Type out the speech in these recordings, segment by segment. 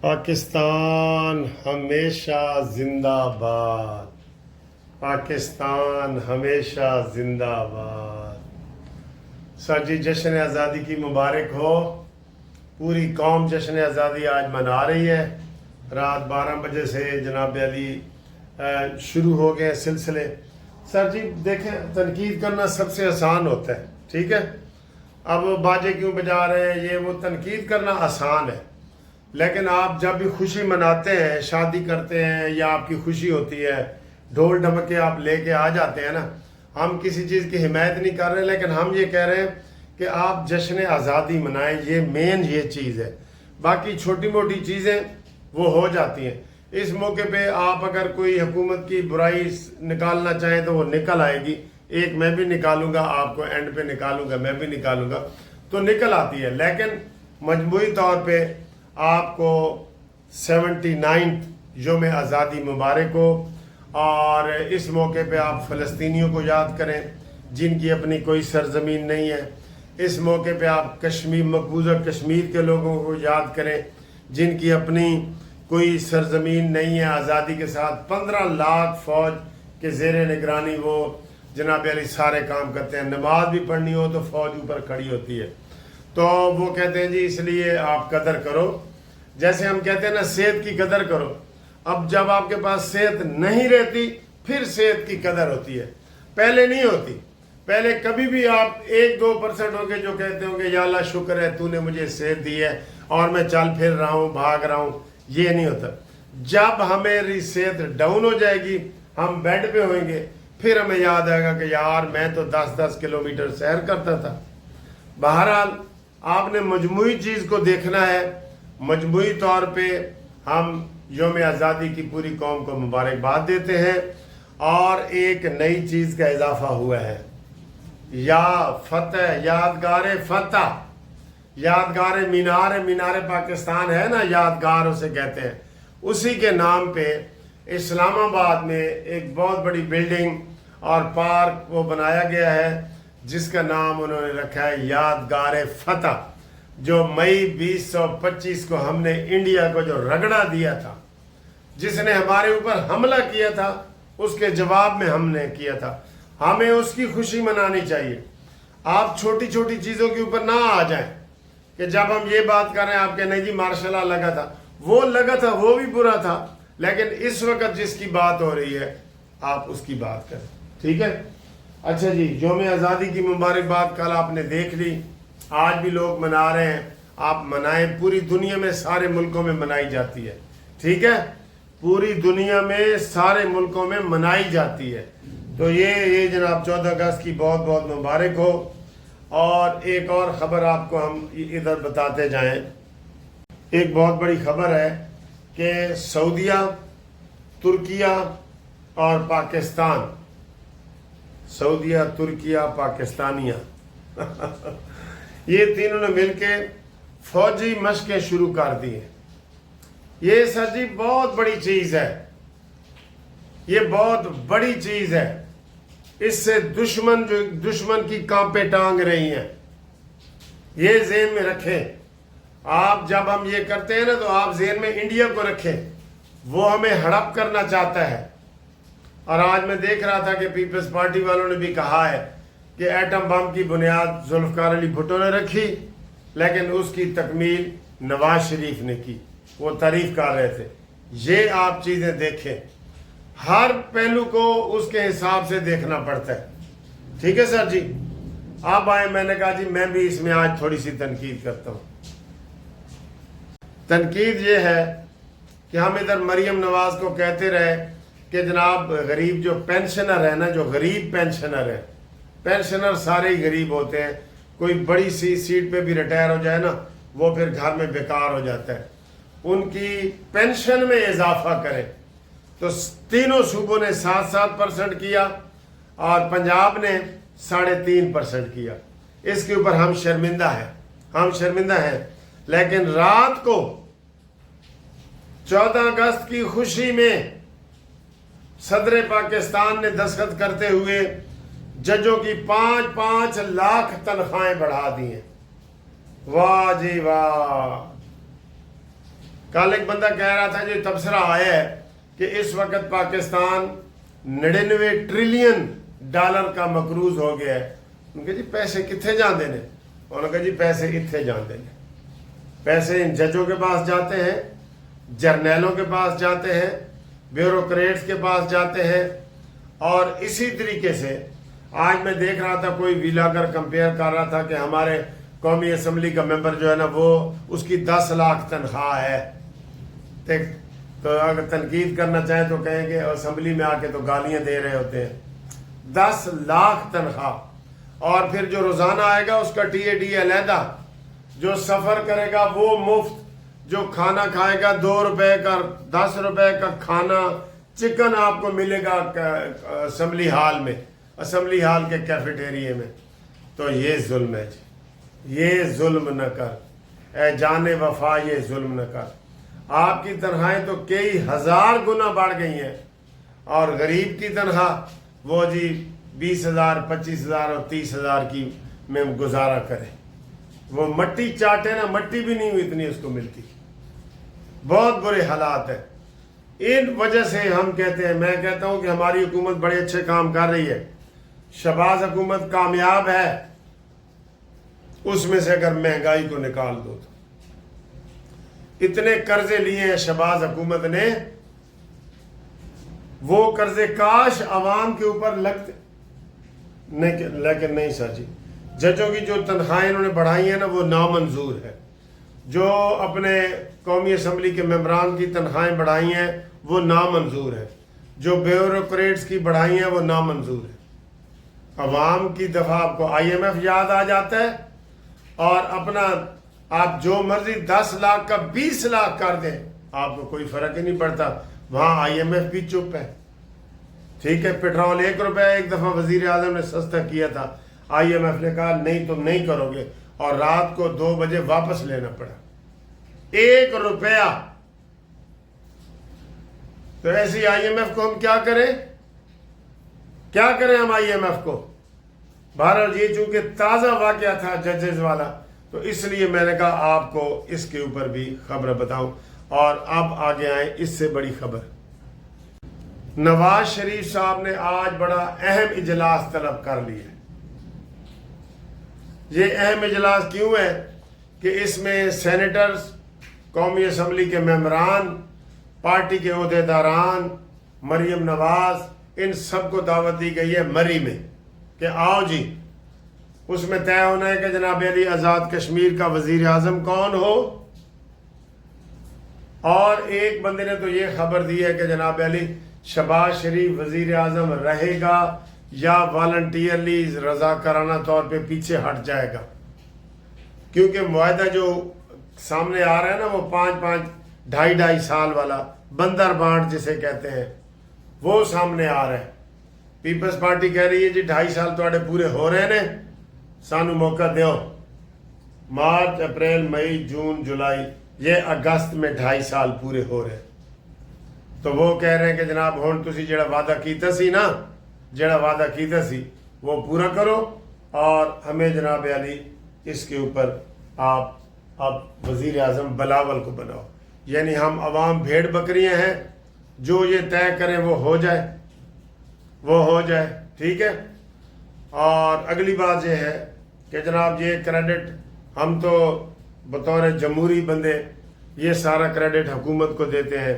پاکستان ہمیشہ زندہ باد، پاکستان ہمیشہ زندہ باد۔ سر جی، جشن آزادی کی مبارک ہو۔ پوری قوم جشن آزادی آج منا رہی ہے۔ رات 12 بجے سے جناب علی شروع ہو گئے سلسلے۔ سر جی دیکھیں، تنقید کرنا سب سے آسان ہوتا ہے، ٹھیک ہے؟ اب باجے کیوں بجا رہے ہیں، یہ وہ تنقید کرنا آسان ہے، لیکن آپ جب بھی خوشی مناتے ہیں، شادی کرتے ہیں یا آپ کی خوشی ہوتی ہے، ڈھول ڈھمکے آپ لے کے آ جاتے ہیں نا۔ ہم کسی چیز کی حمایت نہیں کر رہے، لیکن ہم یہ کہہ رہے ہیں کہ آپ جشن آزادی منائیں، یہ مین یہ چیز ہے۔ باقی چھوٹی موٹی چیزیں وہ ہو جاتی ہیں۔ اس موقع پہ آپ اگر کوئی حکومت کی برائی نکالنا چاہیں تو وہ نکل آئے گی۔ ایک میں بھی نکالوں گا، آپ کو اینڈ پہ نکالوں گا، میں بھی نکالوں گا، تو نکل آتی ہے۔ لیکن مجموعی طور پہ آپ کو 79 یوم آزادی مبارک ہو، اور اس موقع پہ آپ فلسطینیوں کو یاد کریں جن کی اپنی کوئی سرزمین نہیں ہے۔ اس موقع پہ آپ کشمیر، مقبوضہ کشمیر کے لوگوں کو یاد کریں جن کی اپنی کوئی سرزمین نہیں ہے۔ آزادی کے ساتھ 15 لاکھ فوج کے زیر نگرانی وہ جناب علی سارے کام کرتے ہیں۔ نماز بھی پڑھنی ہو تو فوج اوپر کھڑی ہوتی ہے۔ تو وہ کہتے ہیں جی اس لیے آپ قدر کرو، جیسے ہم کہتے ہیں نا صحت کی قدر کرو۔ اب جب آپ کے پاس صحت نہیں رہتی پھر صحت کی قدر ہوتی ہے، پہلے نہیں ہوتی۔ پہلے کبھی بھی آپ 1-2% ہو کے جو کہتے ہوں گے یا اللہ شکر ہے تو نے مجھے صحت دی ہے اور میں چل پھر رہا ہوں، بھاگ رہا ہوں، یہ نہیں ہوتا۔ جب ہماری صحت ڈاؤن ہو جائے گی، ہم بیڈ پہ ہوئیں گے، پھر ہمیں یاد آئے گا کہ یار میں تو 10-10 کلومیٹر سیر کرتا تھا۔ بہرحال آپ نے مجموعی چیز کو دیکھنا ہے۔ مجموعی طور پہ ہم یوم آزادی کی پوری قوم کو مبارکباد دیتے ہیں، اور ایک نئی چیز کا اضافہ ہوا ہے، یا فتح، یادگار فتح، یادگار مینار، مینار پاکستان ہے نا، یادگار اسے کہتے ہیں۔ اسی کے نام پہ اسلام آباد میں ایک بہت بڑی بلڈنگ اور پارک وہ بنایا گیا ہے، جس کا نام انہوں نے رکھا ہے یادگار فتح، جو مئی 2025 کو ہم نے انڈیا کو جو رگڑا دیا تھا، جس نے ہمارے اوپر حملہ کیا تھا، اس کے جواب میں ہم نے کیا تھا۔ ہمیں اس کی خوشی منانی چاہیے۔ آپ چھوٹی چھوٹی چیزوں کے اوپر نہ آ جائیں کہ جب ہم یہ بات کر رہے ہیں آپ کے نہیں جی ماشاء اللہ لگا تھا، وہ لگا تھا، وہ بھی برا تھا، لیکن اس وقت جس کی بات ہو رہی ہے آپ اس کی بات کریں، ٹھیک ہے؟ اچھا جی، یوم آزادی کی مبارکباد کل آپ نے دیکھ لی، آج بھی لوگ منا رہے ہیں، آپ منائیں۔ پوری دنیا میں سارے ملکوں میں منائی جاتی ہے، ٹھیک ہے؟ پوری دنیا میں سارے ملکوں میں منائی جاتی ہے۔ تو یہ جناب 14 اگست کی بہت بہت مبارک ہو۔ اور ایک اور خبر آپ کو ہم ادھر بتاتے جائیں، ایک بہت بڑی خبر ہے کہ سعودیہ، ترکیہ اور پاکستان، سعودیہ، ترکیہ، پاکستانیہ یہ تینوں نے مل کے فوجی مشقیں شروع کر دی ہیں۔ یہ سر جی بہت بڑی چیز ہے، یہ بہت بڑی چیز ہے۔ اس سے دشمن کی کانپیں ٹانگ رہی ہیں، یہ ذہن میں رکھیں۔ آپ جب ہم یہ کرتے ہیں نا تو آپ ذہن میں انڈیا کو رکھیں، وہ ہمیں ہڑپ کرنا چاہتا ہے۔ اور آج میں دیکھ رہا تھا کہ پیپلز پارٹی والوں نے بھی کہا ہے کہ ایٹم بم کی بنیاد ذوالفقار علی بھٹو نے رکھی، لیکن اس کی تکمیل نواز شریف نے کی، وہ تعریف کر رہے تھے۔ یہ آپ چیزیں دیکھیں، ہر پہلو کو اس کے حساب سے دیکھنا پڑتا ہے، ٹھیک ہے سر جی؟ آپ آئے، میں نے کہا جی میں بھی اس میں آج تھوڑی سی تنقید کرتا ہوں۔ تنقید یہ ہے کہ ہم ادھر مریم نواز کو کہتے رہے کہ جناب غریب جو پینشنر ہے نا، جو غریب پینشنر ہے، پینشنر سارے ہی غریب ہوتے ہیں، کوئی بڑی سی سیٹ پہ بھی ریٹائر ہو جائے نا وہ پھر گھر میں بیکار ہو جاتا ہے، ان کی پینشن میں اضافہ کریں۔ تو تینوں صوبوں نے 7% کیا اور پنجاب نے 3.5% کیا۔ اس کے اوپر ہم شرمندہ ہیں، ہم شرمندہ ہیں۔ لیکن رات کو 14 اگست کی خوشی میں صدر پاکستان نے دستخط کرتے ہوئے ججوں کی 5-5 لاکھ تنخواہیں بڑھا دی ہیں۔ واہ جی واہ، کل ایک بندہ کہہ رہا تھا جو تبصرہ آیا ہے کہ اس وقت پاکستان 99 ٹریلین ڈالر کا مقروض ہو گیا ہے. ان کے جی پیسے کتنے جاندے نے؟ انہوں نے کہا جی پیسے اتنے جاندے نے. پیسے ان ججوں کے پاس جاتے ہیں, جرنیلوں کے پاس جاتے ہیں, بیوروکریٹس کے پاس جاتے ہیں. اور اسی طریقے سے آج میں دیکھ رہا تھا کوئی ویلاگر کمپیئر کر رہا تھا کہ ہمارے قومی اسمبلی کا ممبر جو ہے نا وہ اس کی 10 لاکھ تنخواہ ہے. تو اگر تنقید کرنا چاہیں تو کہیں کہ اسمبلی میں آ کے تو گالیاں دے رہے ہوتے ہیں. 10 لاکھ تنخواہ, اور پھر جو روزانہ آئے گا اس کا ٹی اے ڈی علیحدہ, جو سفر کرے گا وہ مفت, جو کھانا کھائے گا 2 روپے کا 10 روپے کا کھانا چکن آپ کو ملے گا اسمبلی ہال میں, اسمبلی ہال کے کیفیٹیریے میں. تو یہ ظلم ہے جی, یہ ظلم نہ کر اے جان وفا, یہ ظلم نہ کر. آپ کی تنخواہیں تو کئی ہزار گنا بڑھ گئی ہیں, اور غریب کی تنخواہ وہ جی 20,000 25,000 اور 30,000 کی میں گزارا کرے. وہ مٹی چاٹے نا, مٹی بھی نہیں ہوئی اتنی اس کو ملتی. بہت برے حالات ہیں. ان وجہ سے ہم کہتے ہیں, میں کہتا ہوں کہ ہماری حکومت بڑے اچھے کام کر رہی ہے. شہباز حکومت کامیاب ہے, اس میں سے اگر مہنگائی کو نکال دو تو اتنے قرضے لیے ہیں شہباز حکومت نے, وہ قرضے کاش عوام کے اوپر لگتے, لیکن نہیں سر جی. ججوں کی جو تنخواہیں انہوں نے بڑھائی ہیں نا وہ نامنظور ہے. جو اپنے قومی اسمبلی کے ممبران کی تنخواہیں بڑھائی ہیں وہ نامنظور ہے. جو بیوروکریٹس کی بڑھائی ہیں وہ نامنظور ہے. عوام کی دفعہ آپ کو IMF یاد آ جاتا ہے, اور اپنا آپ جو مرضی 10 لاکھ کا 20 لاکھ کر دیں, آپ کو کوئی فرق ہی نہیں پڑتا. وہاں IMF بھی چپ ہے. ٹھیک ہے, پیٹرول 1 روپے ایک دفعہ وزیر اعظم نے سستا کیا تھا, IMF نے کہا نہیں تم نہیں کرو گے, اور رات کو 2 بجے واپس لینا پڑا 1 روپیہ. تو ایسی IMF کو ہم کیا کریں, کیا کریں ہم IMF کو. بہرحال یہ چونکہ تازہ واقعہ تھا ججز والا, تو اس لیے میں نے کہا آپ کو اس کے اوپر بھی خبر بتاؤں. اور اب آگے آئیں اس سے بڑی خبر. نواز شریف صاحب نے آج بڑا اہم اجلاس طلب کر لیا. یہ اہم اجلاس کیوں ہے کہ اس میں سینیٹرز, قومی اسمبلی کے ممبران, پارٹی کے عہدیداران, مریم نواز, ان سب کو دعوت دی گئی ہے مری میں کہ آؤ جی. اس میں طے ہونا ہے کہ جناب علی آزاد کشمیر کا وزیر اعظم کون ہو. اور ایک بندے نے تو یہ خبر دی ہے کہ جناب علی شہباز شریف وزیر اعظم رہے گا یا والنٹیئرلی رضاکارانہ طور پہ پیچھے ہٹ جائے گا, کیونکہ معاہدہ جو سامنے آ رہا ہے نا وہ 5 2.5 سال والا بندر بانٹ جسے کہتے ہیں, وہ سامنے آ رہا ہے. پیپلز پارٹی کہہ رہی ہے جی 2.5 سال تواڈے پورے ہو رہے ہیں, سانو موقع دیو. مارچ, اپریل, مئی, جون, جولائی, یہ اگست میں 2.5 سال پورے ہو رہے ہیں. تو وہ کہہ رہے ہیں کہ جناب ہن تسی جڑا وعدہ کیتا سی نا, جڑا وعدہ کیتا سی وہ پورا کرو, اور ہمیں جناب علی اس کے اوپر آپ وزیر اعظم بلاول کو بناؤ. یعنی ہم عوام بھیڑ بکریاں ہیں, جو یہ طے کریں وہ ہو جائے, وہ ہو جائے. ٹھیک ہے. اور اگلی بات یہ ہے کہ جناب یہ کریڈٹ ہم تو بطور جمہوری بندے یہ سارا کریڈٹ حکومت کو دیتے ہیں,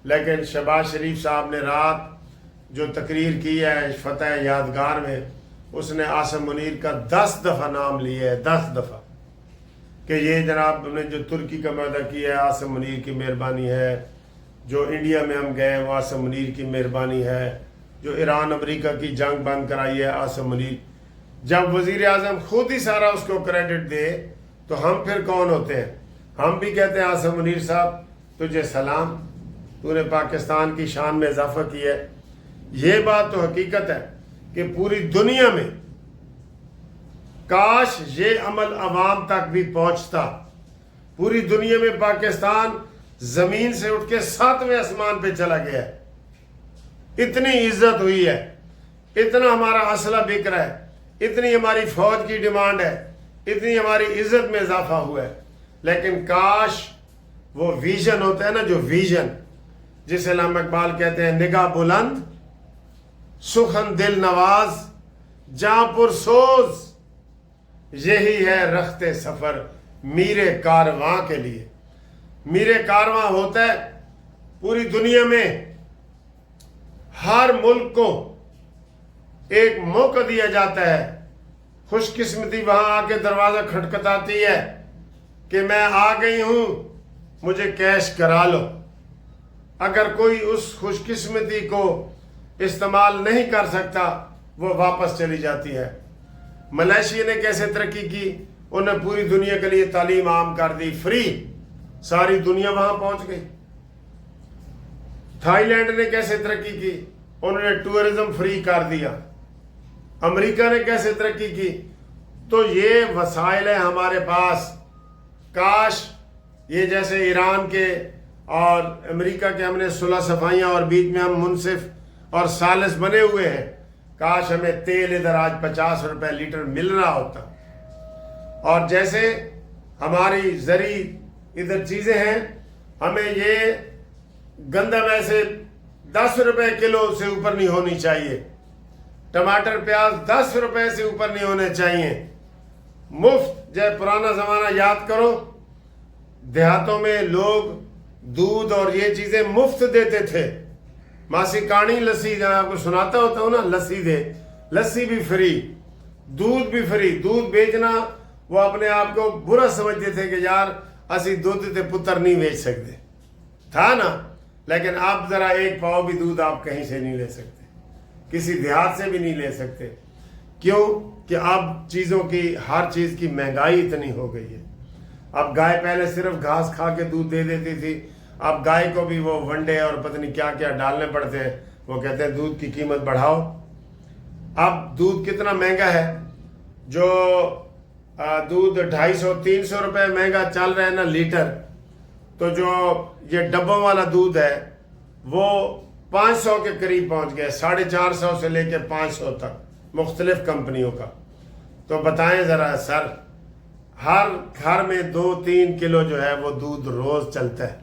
لیکن شہباز شریف صاحب نے رات جو تقریر کی ہے فتح یادگار میں, اس نے عاصم منیر کا 10 دفعہ نام لیا ہے, 10 دفعہ, کہ یہ جناب نے جو ترکی کا معاہدہ کیا ہے عاصم منیر کی مہربانی ہے, جو انڈیا میں ہم گئے وہ عاصم منیر کی مہربانی ہے, جو ایران امریکہ کی جنگ بند کرائی ہے عاصم منیر. جب وزیر اعظم خود ہی سارا اس کو کریڈٹ دے تو ہم پھر کون ہوتے ہیں؟ ہم بھی کہتے ہیں عاصم منیر صاحب تجھے سلام, تو نے پاکستان کی شان میں اضافہ کیا ہے. یہ بات تو حقیقت ہے کہ پوری دنیا میں کاش یہ عمل عوام تک بھی پہنچتا. پوری دنیا میں پاکستان زمین سے اٹھ کے 7ویں آسمان پہ چلا گیا ہے. اتنی عزت ہوئی ہے, اتنا ہمارا اسلحہ بک رہا ہے, اتنی ہماری فوج کی ڈیمانڈ ہے, اتنی ہماری عزت میں اضافہ ہوا ہے. لیکن کاش وہ ویژن ہوتا ہے نا، جو ویژن جسے علامہ اقبال کہتے ہیں نگاہ بلند، سخن دل نواز، جاں پر سوز، یہی ہے رخت سفر میر کارواں کے لیے۔ میر کارواں ہوتا ہے پوری دنیا میں ہر ملک کو ایک موقع دیا جاتا ہے، خوش قسمتی وہاں آ کے دروازہ کھٹکھٹاتی ہے کہ میں آ گئی ہوں، مجھے کیش کرا لو۔ اگر کوئی اس خوش قسمتی کو استعمال نہیں کر سکتا وہ واپس چلی جاتی ہے۔ ملائیشیا نے کیسے ترقی کی؟ انہیں پوری دنیا کے لیے تعلیم عام کر دی، فری، ساری دنیا وہاں پہنچ گئی۔ تھائی لینڈ نے کیسے ترقی کی؟ انہوں نے ٹورزم فری کر دیا۔ امریکہ نے کیسے ترقی کی؟ تو یہ وسائل ہیں ہمارے پاس، کاش یہ جیسے ایران کے اور امریکہ کے ہم نے صلح صفائیاں اور بیچ میں ہم منصف اور سالس بنے ہوئے ہیں، کاش ہمیں تیل ادھر آج 50 روپے لیٹر مل رہا ہوتا۔ اور جیسے ہماری زرعی ادھر چیزیں ہیں، ہمیں یہ گندم ایسے 10 روپے کلو سے اوپر نہیں ہونی چاہیے، ٹماٹر پیاز 10 روپے سے اوپر نہیں ہونے چاہیے، مفت۔ جب پرانا زمانہ یاد کرو، دیہاتوں میں لوگ دودھ اور یہ چیزیں مفت دیتے تھے۔ ماسی کانی لسی، جہاں آپ کو سناتا ہوتا ہوں نا، لسی دے، لسی بھی فری، دودھ بھی فری۔ دودھ بیچنا وہ اپنے آپ کو برا سمجھتے تھے کہ یار اسی دودھ تے پتر نہیں بیچ سکتے تھا نا، لیکن اب ذرا ایک پاؤ بھی دودھ آپ کہیں سے نہیں لے سکتے، کسی دیہات سے بھی نہیں لے سکتے۔ کیوں کہ اب چیزوں کی، ہر چیز کی مہنگائی اتنی ہو گئی ہے۔ اب گائے پہلے صرف گھاس کھا کے دودھ دے دیتی تھی، اب گائے کو بھی وہ ونڈے اور پتہ نہیں کیا کیا ڈالنے پڑتے ہیں۔ وہ کہتے ہیں دودھ کی قیمت بڑھاؤ۔ اب دودھ کتنا مہنگا ہے، جو دودھ 250-300 روپے مہنگا چل رہا ہے نا لیٹر، تو جو یہ ڈبوں والا دودھ ہے وہ 500 کے قریب پہنچ گیا، 450 سے لے کے 500 تک مختلف کمپنیوں کا۔ تو بتائیں ذرا سر، ہر گھر میں 2-3 کلو جو ہے وہ دودھ روز چلتا ہے،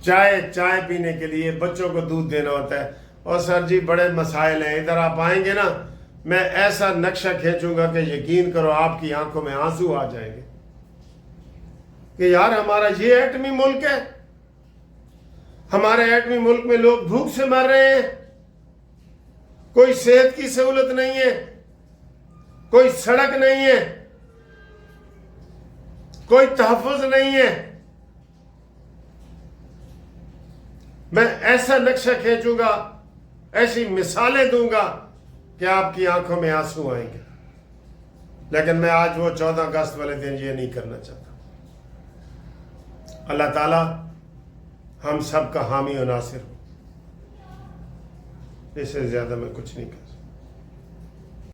چائے پینے کے لیے بچوں کو دودھ دینا ہوتا ہے۔ اور سر جی بڑے مسائل ہیں، ادھر آپ آئیں گے نا، میں ایسا نقشہ کھینچوں گا کہ یقین کرو آپ کی آنکھوں میں آنسو آ جائیں گے کہ یار ہمارا یہ ایٹمی ملک ہے، ہمارے ایٹمی ملک میں لوگ بھوک سے مر رہے ہیں، کوئی صحت کی سہولت نہیں ہے، کوئی سڑک نہیں ہے، کوئی تحفظ نہیں ہے۔ میں ایسا نقشہ کھینچوں گا، ایسی مثالیں دوں گا کہ آپ کی آنکھوں میں آنسو آئیں گے، لیکن میں آج وہ 14 اگست والے دن یہ نہیں کرنا چاہتا۔ اللہ تعالیٰ ہم سب کا حامی و ناصر ہو، اس سے زیادہ میں کچھ نہیں کر سکتا۔